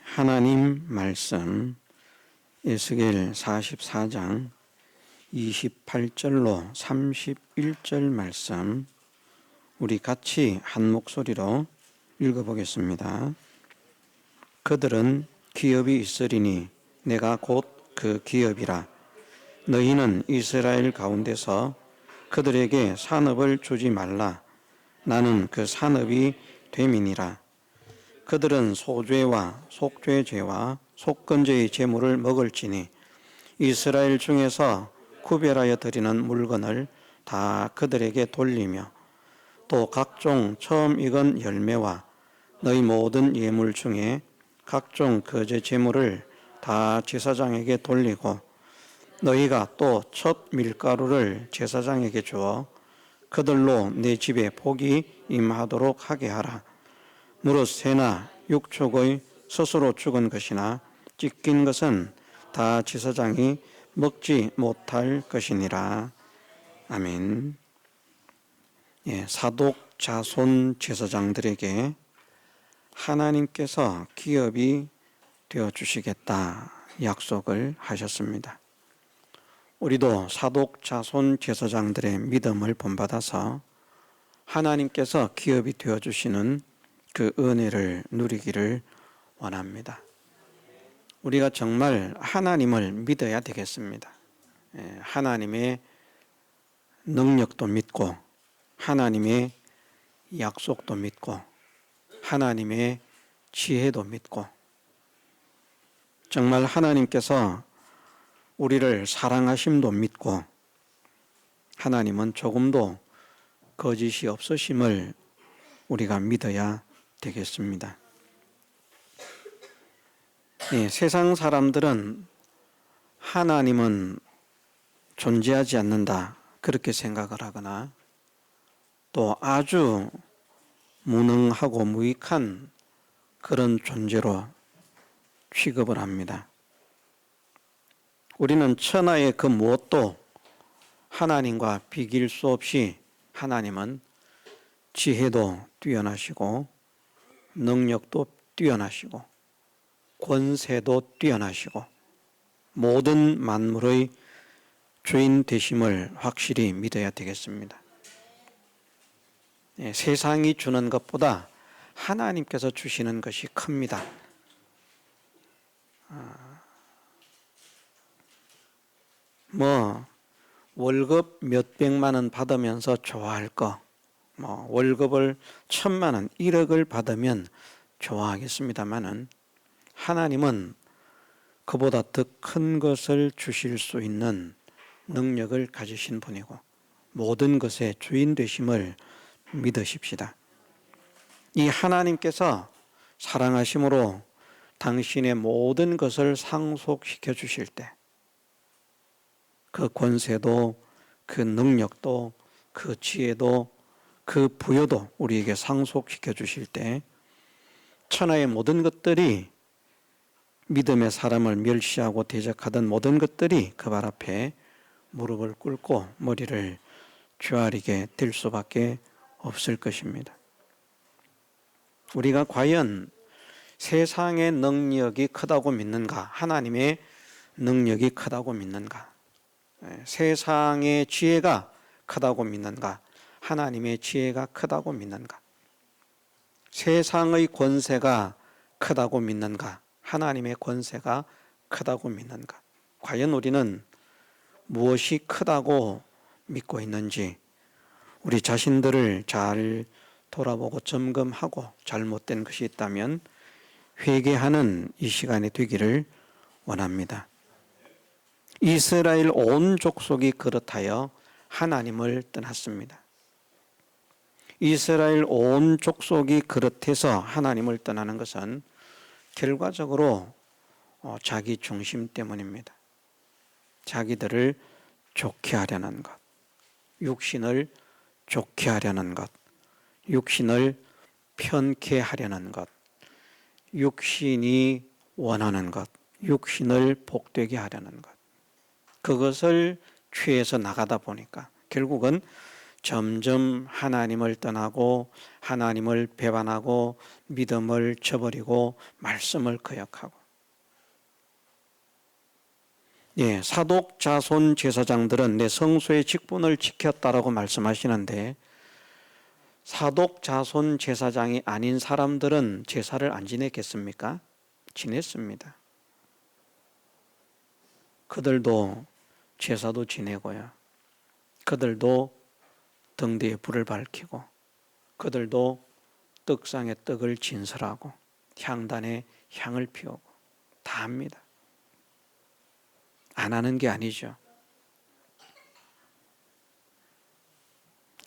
하나님 말씀 에스겔 44장 28절로 31절 말씀 우리 같이 한 목소리로 읽어보겠습니다. 그들은 기업이 있으리니 내가 곧 그 기업이라. 너희는 이스라엘 가운데서 그들에게 산업을 주지 말라. 나는 그 산업이 됨이니라. 그들은 소죄와 속죄제와 속건제의 제물을 먹을지니 이스라엘 중에서 구별하여 드리는 물건을 다 그들에게 돌리며 또 각종 처음 익은 열매와 너희 모든 예물 중에 각종 거제 제물을 다 제사장에게 돌리고 너희가 또 첫 밀가루를 제사장에게 주어 그들로 내 집에 복이 임하도록 하게 하라. 무릇 새나 육축의 스스로 죽은 것이나 찢긴 것은 다 제사장이 먹지 못할 것이니라. 아멘. 사독 자손 제사장들에게 하나님께서 기업이 되어주시겠다 약속을 하셨습니다. 우리도 사독 자손 제사장들의 믿음을 본받아서 하나님께서 기업이 되어주시는 그 은혜를 누리기를 원합니다. 우리가 정말 하나님을 믿어야 되겠습니다. 하나님의 능력도 믿고 하나님의 약속도 믿고 하나님의 지혜도 믿고 정말 하나님께서 우리를 사랑하심도 믿고 하나님은 조금도 거짓이 없으심을 우리가 믿어야 되겠습니다. 세상 사람들은 하나님은 존재하지 않는다 그렇게 생각을 하거나 또 아주 무능하고 무익한 그런 존재로 취급을 합니다. 우리는 천하의 그 무엇도 하나님과 비길 수 없이 하나님은 지혜도 뛰어나시고 능력도 뛰어나시고 권세도 뛰어나시고 모든 만물의 주인 되심을 확실히 믿어야 되겠습니다. 세상이 주는 것보다 하나님께서 주시는 것이 큽니다. 월급 몇백만 원 받으면서 좋아할 거, 월급을 1,000만 원, 1억을 받으면 좋아하겠습니다만은 하나님은 그보다 더 큰 것을 주실 수 있는 능력을 가지신 분이고 모든 것의 주인 되심을 믿으십시다. 이 하나님께서 사랑하심으로 당신의 모든 것을 상속시켜 주실 때 그 권세도 그 능력도 그 지혜도 그 부여도 우리에게 상속시켜 주실 때 천하의 모든 것들이 믿음의 사람을 멸시하고 대적하던 모든 것들이 그 발 앞에 무릎을 꿇고 머리를 조아리게 될 수밖에 없을 것입니다. 우리가 과연 세상의 능력이 크다고 믿는가? 하나님의 능력이 크다고 믿는가? 세상의 지혜가 크다고 믿는가? 하나님의 지혜가 크다고 믿는가? 세상의 권세가 크다고 믿는가? 하나님의 권세가 크다고 믿는가? 과연 우리는 무엇이 크다고 믿고 있는지 우리 자신들을 잘 돌아보고 점검하고 잘못된 것이 있다면 회개하는 이 시간이 되기를 원합니다. 이스라엘 온 족속이 그렇다여 하나님을 떠났습니다. 이스라엘 온 족속이 그렇해서 하나님을 떠나는 것은 결과적으로 자기 중심 때문입니다. 자기들을 좋게 하려는 것, 육신을 좋게 하려는 것, 육신을 편케 하려는 것, 육신이 원하는 것, 육신을 복되게 하려는 것, 그것을 취해서 나가다 보니까 결국은 점점 하나님을 떠나고 하나님을 배반하고 믿음을 저버리고 말씀을 거역하고, 사독 자손 제사장들은 내 성소의 직분을 지켰다라고 말씀하시는데, 사독 자손 제사장이 아닌 사람들은 제사를 안 지냈겠습니까? 지냈습니다. 그들도 제사도 지내고요, 그들도 등대에 불을 밝히고, 그들도 떡상에 떡을 진설하고 향단에 향을 피우고 다 합니다. 안 하는 게 아니죠.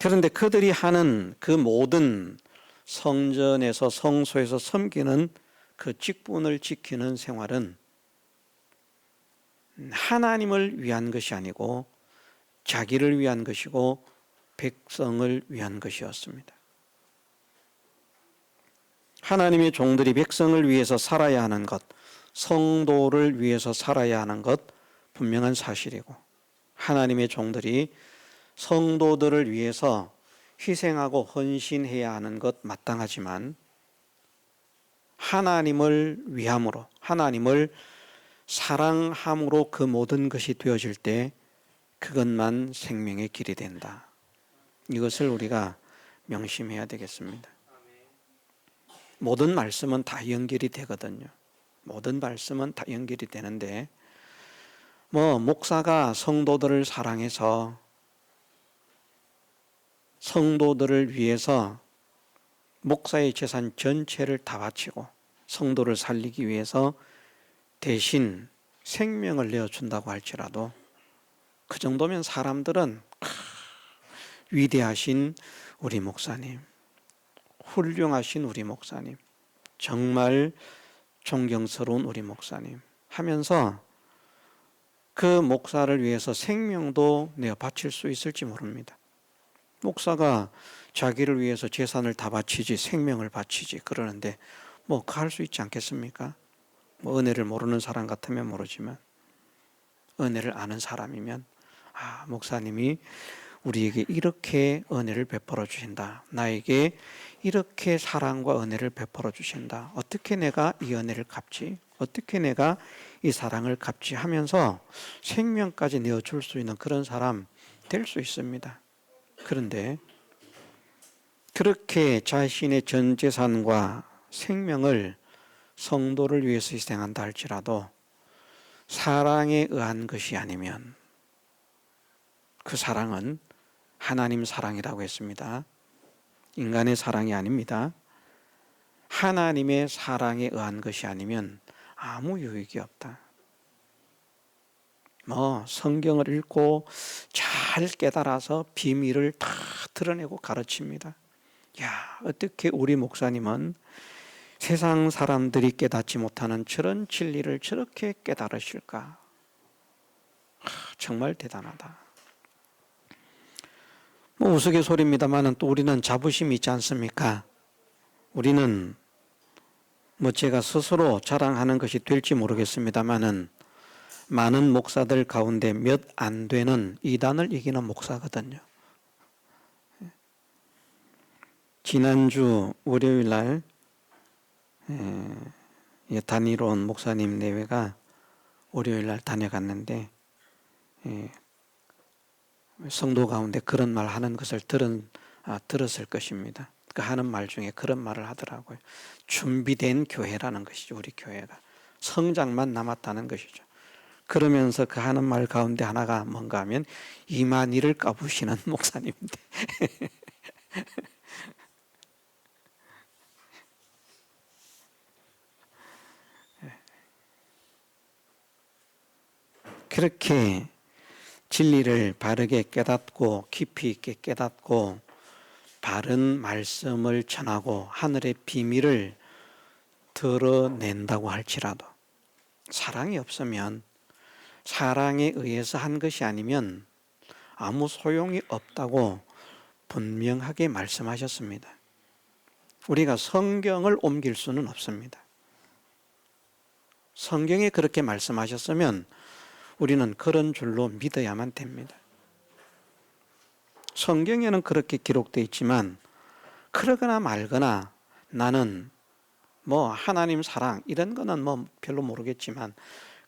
그런데 그들이 하는 그 모든 성전에서 성소에서 섬기는 그 직분을 지키는 생활은 하나님을 위한 것이 아니고 자기를 위한 것이고 백성을 위한 것이었습니다. 하나님의 종들이 백성을 위해서 살아야 하는 것, 성도를 위해서 살아야 하는 것 분명한 사실이고, 하나님의 종들이 성도들을 위해서 희생하고 헌신해야 하는 것 마땅하지만, 하나님을 위함으로, 하나님을 사랑함으로 그 모든 것이 되어질 때 그것만 생명의 길이 된다. 이것을 우리가 명심해야 되겠습니다. 모든 말씀은 다 연결이 되거든요. 모든 말씀은 다 연결이 되는데, 목사가 성도들을 사랑해서 성도들을 위해서 목사의 재산 전체를 다 바치고 성도를 살리기 위해서 대신 생명을 내어준다고 할지라도, 그 정도면 사람들은 위대하신 우리 목사님, 훌륭하신 우리 목사님, 정말 존경스러운 우리 목사님 하면서 그 목사를 위해서 생명도 내어 바칠 수 있을지 모릅니다. 목사가 자기를 위해서 재산을 다 바치지 생명을 바치지 그러는데 할 수 있지 않겠습니까? 은혜를 모르는 사람 같으면 모르지만, 은혜를 아는 사람이면 목사님이 우리에게 이렇게 은혜를 베풀어 주신다, 나에게 이렇게 사랑과 은혜를 베풀어 주신다, 어떻게 내가 이 은혜를 갚지, 어떻게 내가 이 사랑을 갚지 하면서 생명까지 내어줄 수 있는 그런 사람 될 수 있습니다. 그런데 그렇게 자신의 전 재산과 생명을 성도를 위해서 희생한다 할지라도 사랑에 의한 것이 아니면 그 사랑은 하나님 사랑이라고 했습니다. 인간의 사랑이 아닙니다. 하나님의 사랑에 의한 것이 아니면 아무 유익이 없다. 성경을 읽고 잘 깨달아서 비밀을 다 드러내고 가르칩니다. 어떻게 우리 목사님은 세상 사람들이 깨닫지 못하는 저런 진리를 저렇게 깨달으실까? 정말 대단하다. 우스갯소리입니다만 또 우리는 자부심이 있지 않습니까? 우리는 제가 스스로 자랑하는 것이 될지 모르겠습니다만은 많은 목사들 가운데 몇 안 되는 이단을 이기는 목사거든요. 지난주 월요일 날 다니러 온 목사님 내외가 월요일 날 다녀갔는데, 성도 가운데 그런 말 하는 것을 들었을 것입니다. 그 하는 말 중에 그런 말을 하더라고요. 준비된 교회라는 것이죠. 우리 교회가 성장만 남았다는 것이죠. 그러면서 그 하는 말 가운데 하나가 뭔가 하면 이만희를 까부시는 목사님인데 그렇게 진리를 바르게 깨닫고 깊이 있게 깨닫고 바른 말씀을 전하고 하늘의 비밀을 드러낸다고 할지라도 사랑이 없으면, 사랑에 의해서 한 것이 아니면 아무 소용이 없다고 분명하게 말씀하셨습니다. 우리가 성경을 옮길 수는 없습니다. 성경에 그렇게 말씀하셨으면 우리는 그런 줄로 믿어야만 됩니다. 성경에는 그렇게 기록되어 있지만 그러거나 말거나 나는 뭐 하나님 사랑 이런 거는 뭐 별로 모르겠지만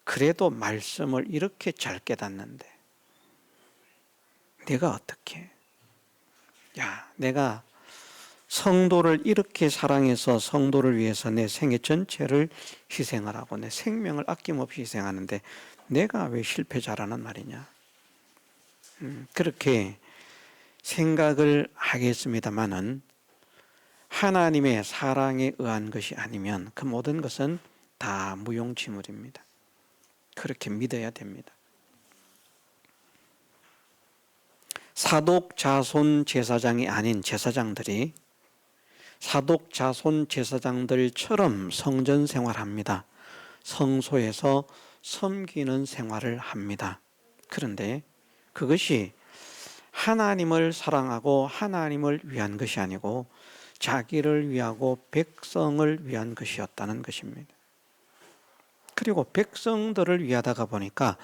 그래도 말씀을 이렇게 잘 깨닫는데 내가 어떻게 내가 성도를 이렇게 사랑해서 성도를 위해서 내 생애 전체를 희생을 하고 내 생명을 아낌없이 희생하는데 내가 왜 실패자라는 말이냐. 그렇게 생각을 하겠습니다마는 하나님의 사랑에 의한 것이 아니면 그 모든 것은 다 무용지물입니다. 그렇게 믿어야 됩니다. 사독 자손 제사장이 아닌 제사장들이 사독 자손 제사장들처럼 성전 생활합니다. 성소에서 섬기는 생활을 합니다. 그런데 그것이 하나님을 사랑하고 하나님을 위한 것이 아니고 자기를 위하고 백성을 위한 것이었다는 것입니다. 그리고 백성들을 위하다가 보니까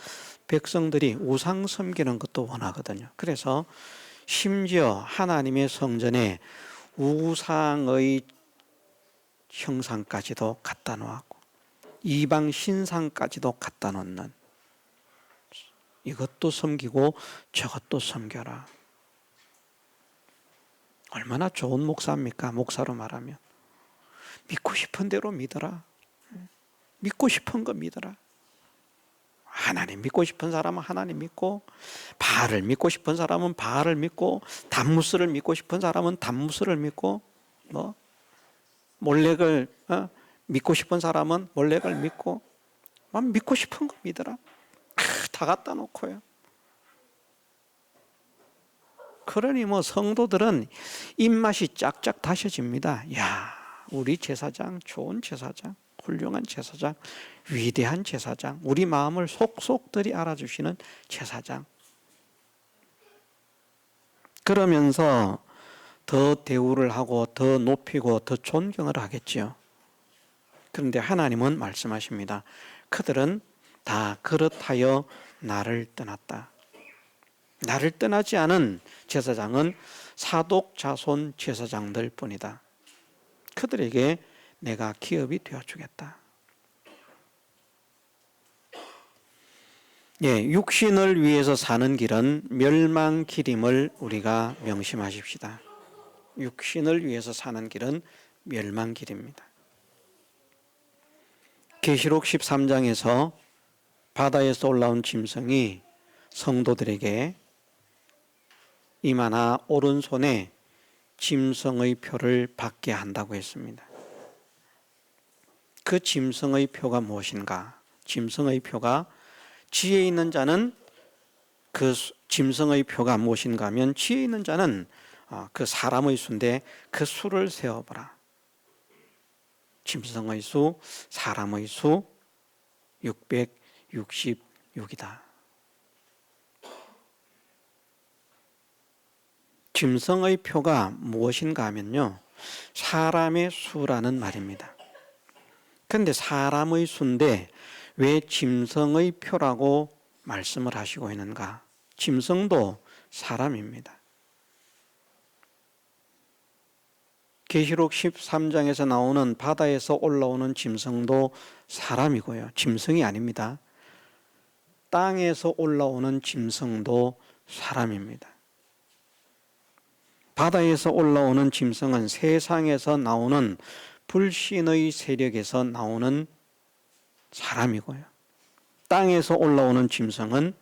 백성들이 우상 섬기는 것도 원하거든요. 그래서 심지어 하나님의 성전에 우상의 형상까지도 갖다 놓았고 이방 신상까지도 갖다 놓는, 이것도 섬기고 저것도 섬겨라. 얼마나 좋은 목사입니까? 목사로 말하면 믿고 싶은 대로 믿어라. 믿고 싶은 거 믿어라. 하나님 믿고 싶은 사람은 하나님 믿고, 바알을 믿고 싶은 사람은 바알을 믿고, 담무스를 믿고 싶은 사람은 담무스를 믿고, 뭐 몰렉을 믿고 싶은 사람은 몰렉을 믿고, 믿고 싶은 거 믿어라. 다 갖다 놓고요. 그러니 뭐 성도들은 입맛이 짝짝 다셔집니다. 야, 우리 제사장 좋은 제사장, 훌륭한 제사장, 위대한 제사장, 우리 마음을 속속들이 알아주시는 제사장. 그러면서 더 대우를 하고 더 높이고 더 존경을 하겠지요. 그런데 하나님은 말씀하십니다. 그들은 다 그렇하여 나를 떠났다. 나를 떠나지 않은 제사장은 사독 자손 제사장들 뿐이다. 그들에게 내가 기업이 되어주겠다. 육신을 위해서 사는 길은 멸망길임을 우리가 명심하십시다. 육신을 위해서 사는 길은 멸망길입니다. 계시록 13장에서 바다에서 올라온 짐승이 성도들에게 이마나 오른손에 짐승의 표를 받게 한다고 했습니다. 그 짐승의 표가 무엇인가? 짐승의 표가, 지혜 있는 자는 그 짐승의 표가 무엇인가 하면, 지혜 있는 자는 그 사람의 수인데 그 수를 세어보라. 짐승의 수, 사람의 수 666이다. 짐승의 표가 무엇인가 하면요, 사람의 수라는 말입니다. 그런데 사람의 수인데 왜 짐승의 표라고 말씀을 하시고 있는가? 짐승도 사람입니다. 계시록 13장에서 나오는 바다에서 올라오는 짐승도 사람이고요. 짐승이 아닙니다. 땅에서 올라오는 짐승도 사람입니다. 바다에서 올라오는 짐승은 세상에서 나오는 불신의 세력에서 나오는 사람이고요. 땅에서 올라오는 짐승은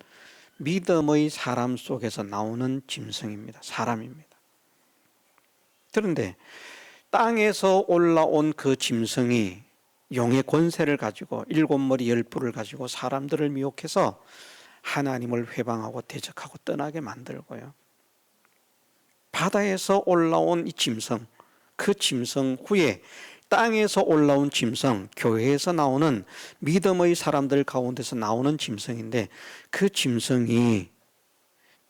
믿음의 사람 속에서 나오는 짐승입니다. 사람입니다. 그런데 땅에서 올라온 그 짐승이 용의 권세를 가지고 7머리 10뿔을 가지고 사람들을 미혹해서 하나님을 회방하고 대적하고 떠나게 만들고요. 바다에서 올라온 이 짐승, 그 짐승 후에 땅에서 올라온 짐승, 교회에서 나오는 믿음의 사람들 가운데서 나오는 짐승인데, 그 짐승이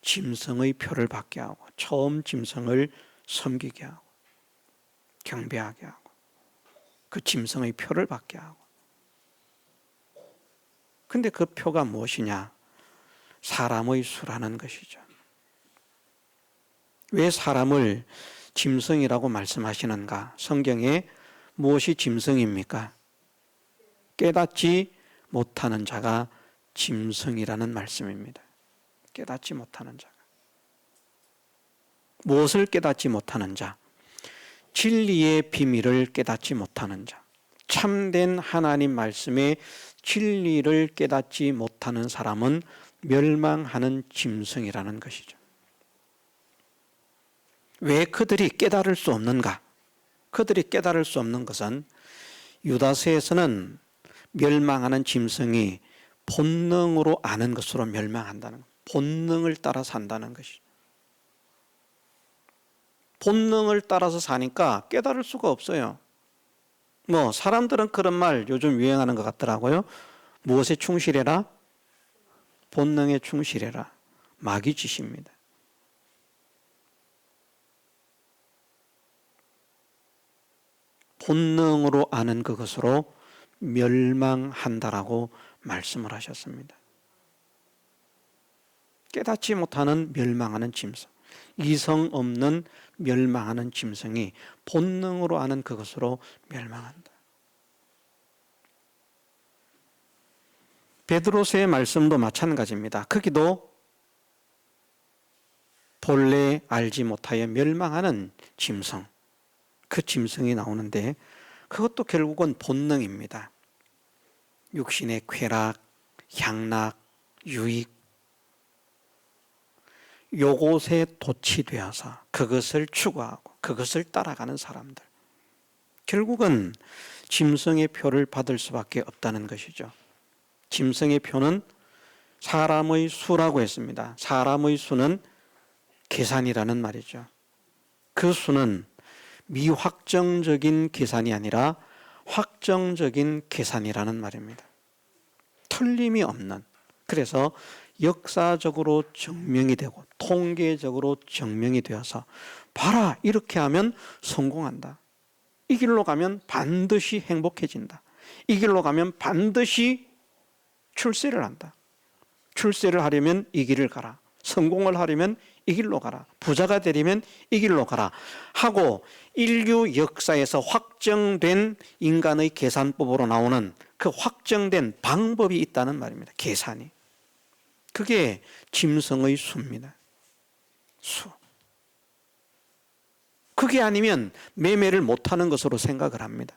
짐승의 표를 받게 하고 처음 짐승을 섬기게 하고 경배하게 하고 그 짐승의 표를 받게 하고. 근데 그 표가 무엇이냐? 사람의 수라는 것이죠. 왜 사람을 짐승이라고 말씀하시는가? 성경에 무엇이 짐승입니까? 깨닫지 못하는 자가 짐승이라는 말씀입니다. 깨닫지 못하는 자가. 무엇을 깨닫지 못하는 자? 진리의 비밀을 깨닫지 못하는 자. 참된 하나님 말씀의 진리를 깨닫지 못하는 사람은 멸망하는 짐승이라는 것이죠. 왜 그들이 깨달을 수 없는가? 그들이 깨달을 수 없는 것은 유다서에서는 멸망하는 짐승이 본능으로 아는 것으로 멸망한다는 것. 본능을 따라 산다는 것이죠. 본능을 따라서 사니까 깨달을 수가 없어요. 사람들은 그런 말 요즘 유행하는 것 같더라고요. 무엇에 충실해라? 본능에 충실해라. 마귀 짓입니다. 본능으로 아는 그것으로 멸망한다라고 말씀을 하셨습니다. 깨닫지 못하는 멸망하는 짐승, 이성 없는 멸망하는 짐승이 본능으로 아는 그것으로 멸망한다. 베드로서의 말씀도 마찬가지입니다. 거기도 본래 알지 못하여 멸망하는 짐승, 그 짐승이 나오는데 그것도 결국은 본능입니다. 육신의 쾌락, 향락, 유익, 요것에 도취되어서 그것을 추구하고 그것을 따라가는 사람들. 결국은 짐승의 표를 받을 수밖에 없다는 것이죠. 짐승의 표는 사람의 수라고 했습니다. 사람의 수는 계산이라는 말이죠. 그 수는 미확정적인 계산이 아니라 확정적인 계산이라는 말입니다. 틀림이 없는. 그래서 역사적으로 증명이 되고 통계적으로 증명이 되어서 봐라, 이렇게 하면 성공한다. 이 길로 가면 반드시 행복해진다. 이 길로 가면 반드시 출세를 한다. 출세를 하려면 이 길을 가라. 성공을 하려면 이 길로 가라. 부자가 되려면 이 길로 가라 하고 인류 역사에서 확정된 인간의 계산법으로 나오는 그 확정된 방법이 있다는 말입니다. 계산이. 그게 짐승의 수입니다. 수. 그게 아니면 매매를 못하는 것으로 생각을 합니다.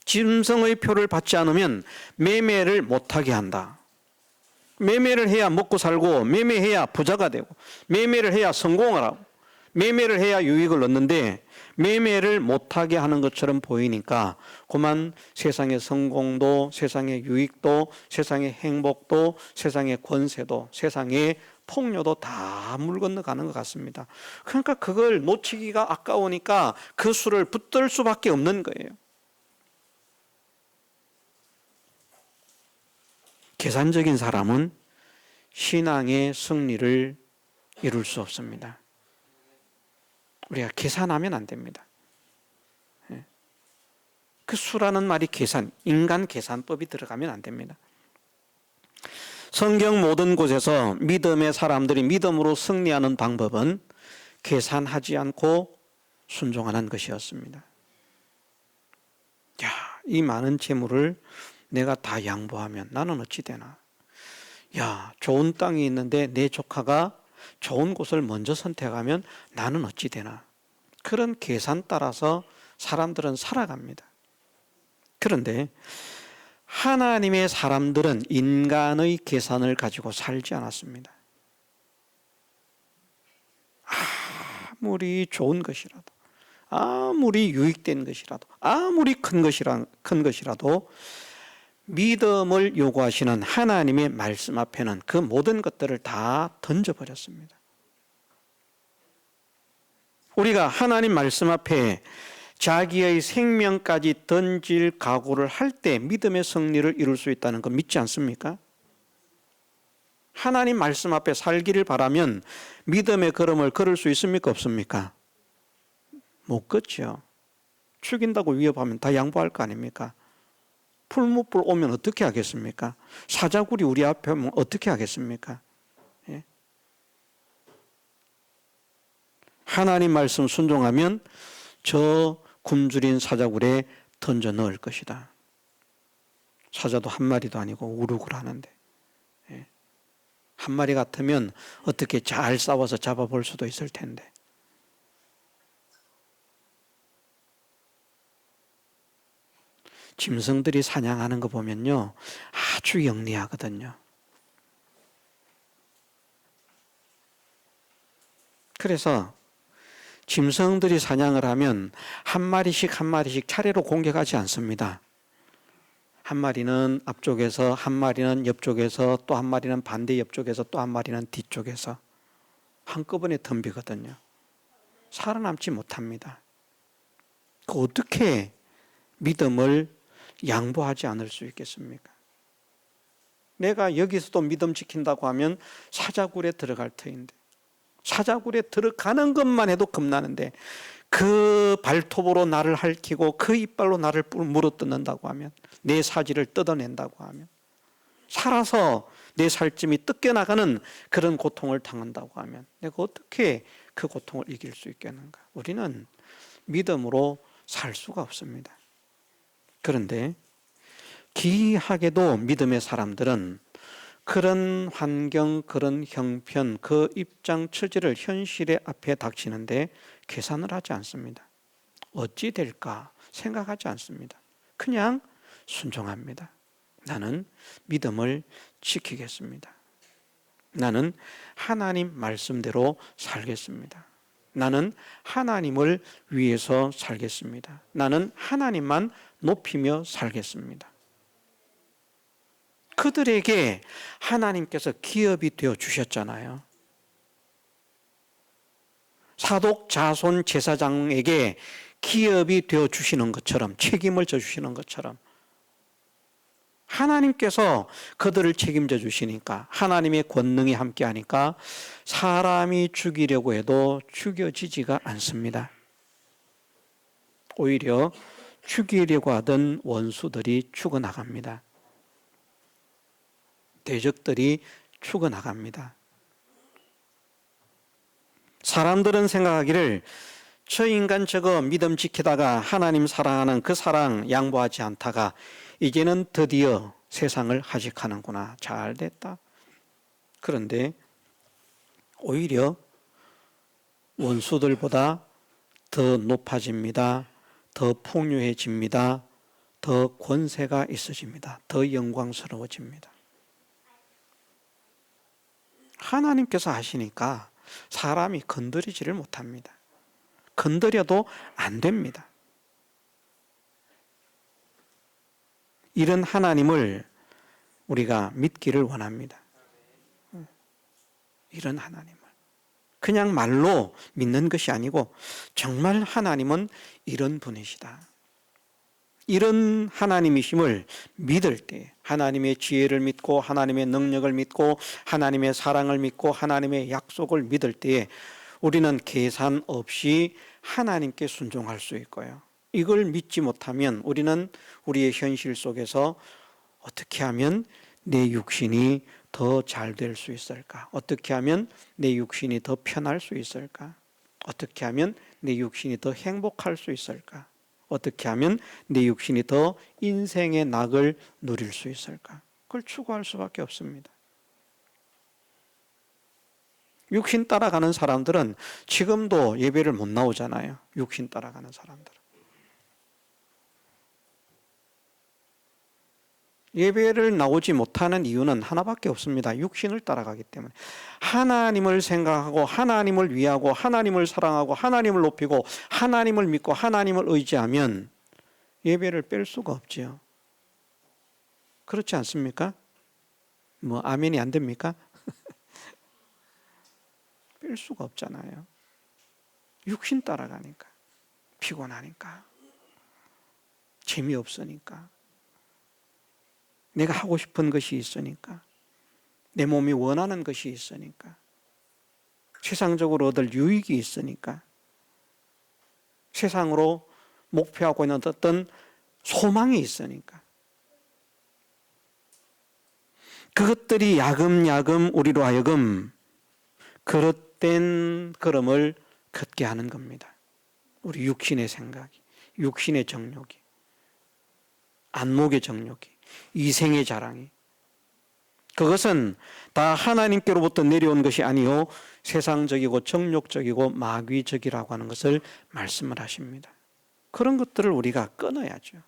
짐승의 표를 받지 않으면 매매를 못하게 한다. 매매를 해야 먹고 살고, 매매해야 부자가 되고, 매매를 해야 성공을 하고, 매매를 해야 유익을 얻는데 매매를 못하게 하는 것처럼 보이니까 그만 세상의 성공도, 세상의 유익도, 세상의 행복도, 세상의 권세도, 세상의 폭료도 다 물 건너가는 것 같습니다. 그러니까 그걸 놓치기가 아까우니까 그 수를 붙들 수밖에 없는 거예요. 계산적인 사람은 신앙의 승리를 이룰 수 없습니다. 우리가 계산하면 안 됩니다. 그 수라는 말이 계산, 인간 계산법이 들어가면 안 됩니다. 성경 모든 곳에서 믿음의 사람들이 믿음으로 승리하는 방법은 계산하지 않고 순종하는 것이었습니다. 이 많은 재물을 내가 다 양보하면 나는 어찌 되나? 좋은 땅이 있는데 내 조카가 좋은 곳을 먼저 선택하면 나는 어찌 되나? 그런 계산 따라서 사람들은 살아갑니다. 그런데 하나님의 사람들은 인간의 계산을 가지고 살지 않았습니다. 아무리 좋은 것이라도, 아무리 유익된 것이라도, 아무리 큰 것이라도 믿음을 요구하시는 하나님의 말씀 앞에는 그 모든 것들을 다 던져버렸습니다. 우리가 하나님 말씀 앞에 자기의 생명까지 던질 각오를 할 때 믿음의 승리를 이룰 수 있다는 거 믿지 않습니까? 하나님 말씀 앞에 살기를 바라면 믿음의 걸음을 걸을 수 있습니까? 없습니까? 못 걷죠. 죽인다고 위협하면 다 양보할 거 아닙니까? 풀무불 오면 어떻게 하겠습니까? 사자굴이 우리 앞에 오면 어떻게 하겠습니까? 하나님 말씀 순종하면 저 굶주린 사자굴에 던져 넣을 것이다. 사자도 한 마리도 아니고 우르르 하는데, 한 마리 같으면 어떻게 잘 싸워서 잡아볼 수도 있을 텐데. 짐승들이 사냥하는 거 보면요, 아주 영리하거든요. 그래서 짐승들이 사냥을 하면 한 마리씩 차례로 공격하지 않습니다. 한 마리는 앞쪽에서, 한 마리는 옆쪽에서, 또 한 마리는 반대 옆쪽에서, 또 한 마리는 뒤쪽에서 한꺼번에 덤비거든요. 살아남지 못합니다. 어떻게 믿음을 양보하지 않을 수 있겠습니까? 내가 여기서도 믿음 지킨다고 하면 사자굴에 들어갈 터인데, 사자굴에 들어가는 것만 해도 겁나는데 그 발톱으로 나를 핥히고 그 이빨로 나를 물어뜯는다고 하면, 내 사지를 뜯어낸다고 하면, 살아서 내 살찜이 뜯겨나가는 그런 고통을 당한다고 하면 내가 어떻게 그 고통을 이길 수 있겠는가? 우리는 믿음으로 살 수가 없습니다. 그런데 기이하게도 믿음의 사람들은 그런 환경, 그런 형편, 그 입장 처지를 현실의 앞에 닥치는데 계산을 하지 않습니다. 어찌 될까 생각하지 않습니다. 그냥 순종합니다. 나는 믿음을 지키겠습니다. 나는 하나님 말씀대로 살겠습니다. 나는 하나님을 위해서 살겠습니다. 나는 하나님만 높이며 살겠습니다. 그들에게 하나님께서 기업이 되어 주셨잖아요. 사독 자손 제사장에게 기업이 되어 주시는 것처럼, 책임을 져 주시는 것처럼 하나님께서 그들을 책임져 주시니까, 하나님의 권능이 함께하니까 사람이 죽이려고 해도 죽여지지가 않습니다. 오히려 죽이려고 하던 원수들이 죽어나갑니다. 대적들이 죽어나갑니다. 사람들은 생각하기를 저 인간 저거 믿음 지키다가 하나님 사랑하는 그 사랑 양보하지 않다가 이제는 드디어 세상을 하직하는구나. 잘 됐다. 그런데 오히려 원수들보다 더 높아집니다. 더 풍요해집니다. 더 권세가 있어집니다. 더 영광스러워집니다. 하나님께서 하시니까 사람이 건드리지를 못합니다. 건드려도 안 됩니다. 이런 하나님을 우리가 믿기를 원합니다. 이런 하나님을. 그냥 말로 믿는 것이 아니고 정말 하나님은 이런 분이시다. 이런 하나님이심을 믿을 때, 하나님의 지혜를 믿고 하나님의 능력을 믿고 하나님의 사랑을 믿고 하나님의 약속을 믿을 때에 우리는 계산 없이 하나님께 순종할 수 있고요. 이걸 믿지 못하면 우리는 우리의 현실 속에서 어떻게 하면 내 육신이 더 잘 될 수 있을까? 어떻게 하면 내 육신이 더 편할 수 있을까? 어떻게 하면 내 육신이 더 행복할 수 있을까? 어떻게 하면 내 육신이 더 인생의 낙을 누릴 수 있을까? 그걸 추구할 수밖에 없습니다. 육신 따라가는 사람들은 지금도 예배를 못 나오잖아요. 육신 따라가는 사람들은. 예배를 나오지 못하는 이유는 하나밖에 없습니다. 육신을 따라가기 때문에. 하나님을 생각하고 하나님을 위하고 하나님을 사랑하고 하나님을 높이고 하나님을 믿고 하나님을 의지하면 예배를 뺄 수가 없지요. 그렇지 않습니까? 뭐 아멘이 안 됩니까? 뺄 수가 없잖아요. 육신 따라가니까, 피곤하니까, 재미없으니까, 내가 하고 싶은 것이 있으니까, 내 몸이 원하는 것이 있으니까, 세상적으로 얻을 유익이 있으니까, 세상으로 목표하고 있는 어떤 소망이 있으니까, 그것들이 야금야금 우리로 하여금 그릇된 걸음을 걷게 하는 겁니다. 우리 육신의 생각이, 육신의 정욕이, 안목의 정욕이, 이생의 자랑이, 그것은 다 하나님께로부터 내려온 것이 아니요 세상적이고 정욕적이고 마귀적이라고 하는 것을 말씀을 하십니다. 그런 것들을 우리가 끊어야죠.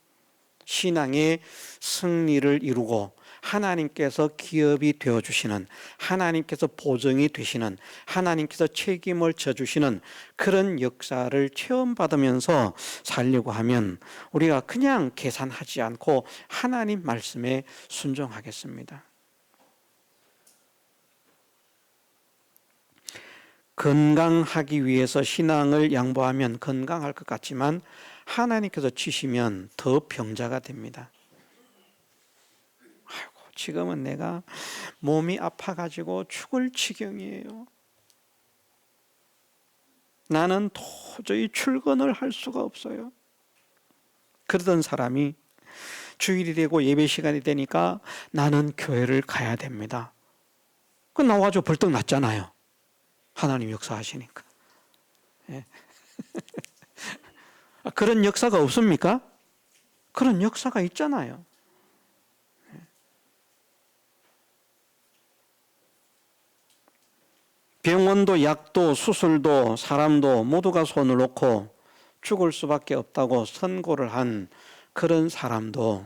신앙의 승리를 이루고 하나님께서 기업이 되어주시는, 하나님께서 보정이 되시는, 하나님께서 책임을 져주시는 그런 역사를 체험받으면서 살려고 하면 우리가 그냥 계산하지 않고 하나님 말씀에 순종하겠습니다. 건강하기 위해서 신앙을 양보하면 건강할 것 같지만 하나님께서 치시면 더 병자가 됩니다. 아이고, 지금은 내가 몸이 아파가지고 죽을 지경이에요. 나는 도저히 출근을 할 수가 없어요. 그러던 사람이 주일이 되고 예배 시간이 되니까 나는 교회를 가야 됩니다. 그 나와가지고 벌떡 났잖아요. 하나님 역사하시니까. 예. 그런 역사가 없습니까? 그런 역사가 있잖아요. 병원도 약도 수술도 사람도 모두가 손을 놓고 죽을 수밖에 없다고 선고를 한 그런 사람도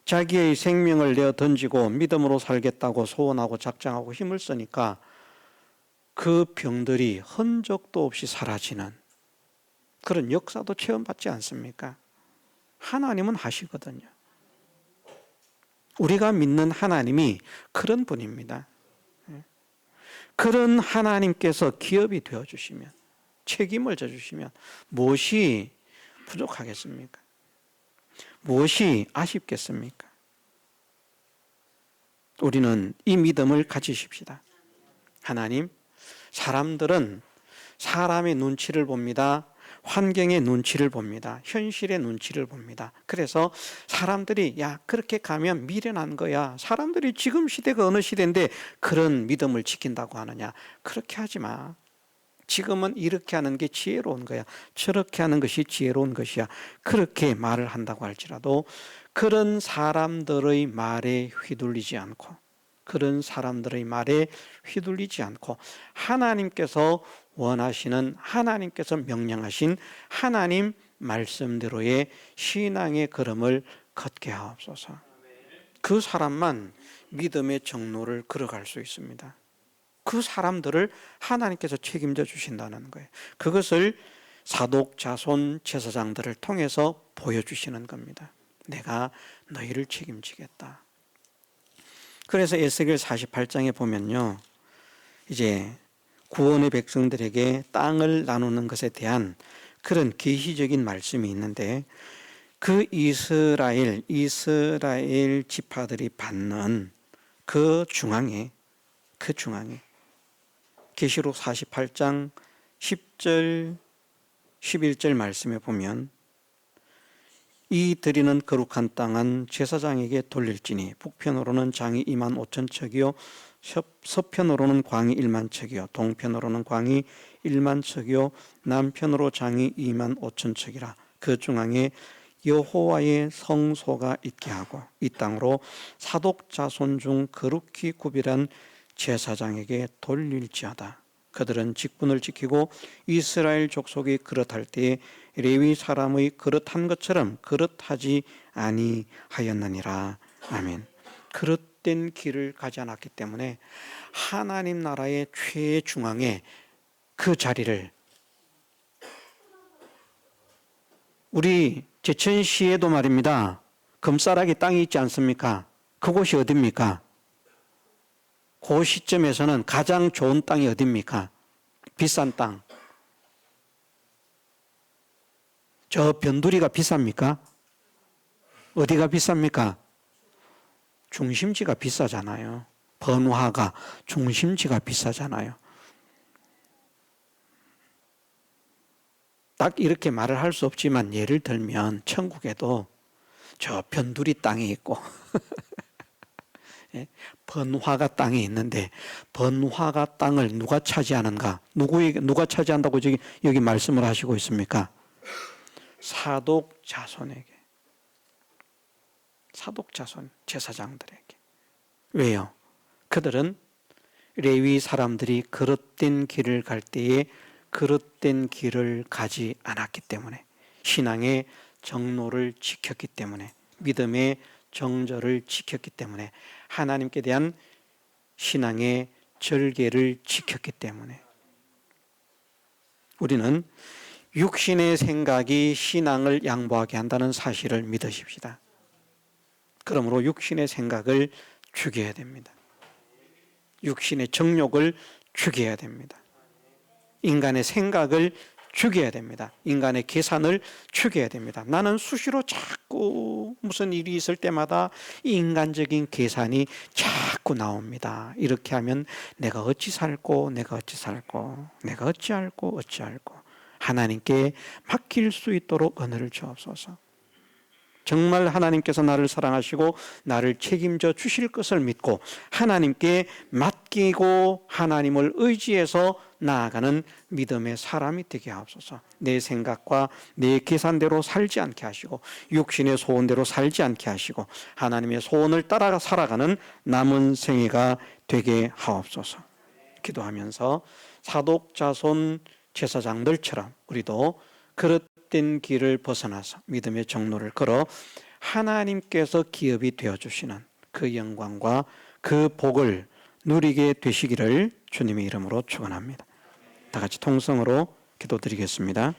자기의 생명을 내어 던지고 믿음으로 살겠다고 소원하고 작정하고 힘을 쓰니까 그 병들이 흔적도 없이 사라지는 그런 역사도 체험받지 않습니까? 하나님은 하시거든요. 우리가 믿는 하나님이 그런 분입니다. 그런 하나님께서 기업이 되어주시면, 책임을 져주시면 무엇이 부족하겠습니까? 무엇이 아쉽겠습니까? 우리는 이 믿음을 가지십시다. 하나님, 사람들은 사람의 눈치를 봅니다. 환경의 눈치를 봅니다. 현실의 눈치를 봅니다. 그래서 사람들이 야 그렇게 가면 미련한 거야. 사람들이 지금 시대가 어느 시대인데 그런 믿음을 지킨다고 하느냐. 그렇게 하지 마. 지금은 이렇게 하는 게 지혜로운 거야. 저렇게 하는 것이 지혜로운 것이야. 그렇게 말을 한다고 할지라도 그런 사람들의 말에 휘둘리지 않고 그런 사람들의 말에 휘둘리지 않고 하나님께서 원하시는 하나님께서 명령하신 하나님 말씀대로의 신앙의 걸음을 걷게 하옵소서. 그 사람만 믿음의 정로를 걸어갈 수 있습니다. 그 사람들을 하나님께서 책임져 주신다는 거예요. 그것을 사독, 자손, 제사장들을 통해서 보여주시는 겁니다. 내가 너희를 책임지겠다. 그래서 에스겔 48장에 보면요, 이제 구원의 백성들에게 땅을 나누는 것에 대한 그런 계시적인 말씀이 있는데 그 이스라엘 지파들이 받는 그 중앙에 계시록 48장 10절 11절 말씀에 보면 이 드리는 거룩한 땅은 제사장에게 돌릴지니 북편으로는 장이 2만 5천 척이요 서편으로는 광이 1만 척이요 동편으로는 광이 1만 척이요 남편으로 장이 2만 5천 척이라. 그 중앙에 여호와의 성소가 있게 하고 이 땅으로 사독 자손 중 거룩히 구별한 제사장에게 돌릴지어다. 그들은 직분을 지키고 이스라엘 족속이 그릇할 때에 레위 사람의 그릇한 것처럼 그릇하지 아니하였느니라. 아멘. 그릇된 길을 가지 않았기 때문에 하나님 나라의 최중앙에 그 자리를 우리 제천시에도 말입니다. 금싸라기 땅이 있지 않습니까? 그곳이 어디입니까? 그 시점에서는 가장 좋은 땅이 어디입니까? 비싼 땅. 저 변두리가 비쌉니까? 어디가 비쌉니까? 중심지가 비싸잖아요. 번화가 중심지가 비싸잖아요. 딱 이렇게 말을 할 수 없지만 예를 들면 천국에도 저 변두리 땅이 있고 예? 번화가 땅에 있는데 번화가 땅을 누가 차지하는가? 누가 차지한다고 여기 말씀을 하시고 있습니까? 사독 자손에게. 사독 자손 제사장들에게. 왜요? 그들은 레위 사람들이 그릇된 길을 갈 때에 그릇된 길을 가지 않았기 때문에, 신앙의 정로를 지켰기 때문에, 믿음의 정절을 지켰기 때문에, 하나님께 대한 신앙의 절개를 지켰기 때문에, 우리는 육신의 생각이 신앙을 양보하게 한다는 사실을 믿으십시다. 그러므로 육신의 생각을 죽여야 됩니다. 육신의 정욕을 죽여야 됩니다. 인간의 생각을 죽여야 됩니다. 인간의 계산을 죽여야 됩니다. 나는 수시로 자꾸 무슨 일이 있을 때마다 인간적인 계산이 자꾸 나옵니다. 이렇게 하면 내가 어찌 살고 내가 어찌 살고 내가 어찌 알고 어찌 알고, 하나님께 맡길 수 있도록 은혜를 주옵소서. 정말 하나님께서 나를 사랑하시고 나를 책임져 주실 것을 믿고 하나님께 맡기고 하나님을 의지해서 나아가는 믿음의 사람이 되게 하옵소서. 내 생각과 내 계산대로 살지 않게 하시고 육신의 소원대로 살지 않게 하시고 하나님의 소원을 따라 살아가는 남은 생애가 되게 하옵소서. 기도하면서 사독 자손 제사장들처럼 우리도 그릇된 길을 벗어나서 믿음의 정로를 걸어 하나님께서 기업이 되어주시는 그 영광과 그 복을 누리게 되시기를 주님의 이름으로 축원합니다. 다 같이 통성으로 기도드리겠습니다.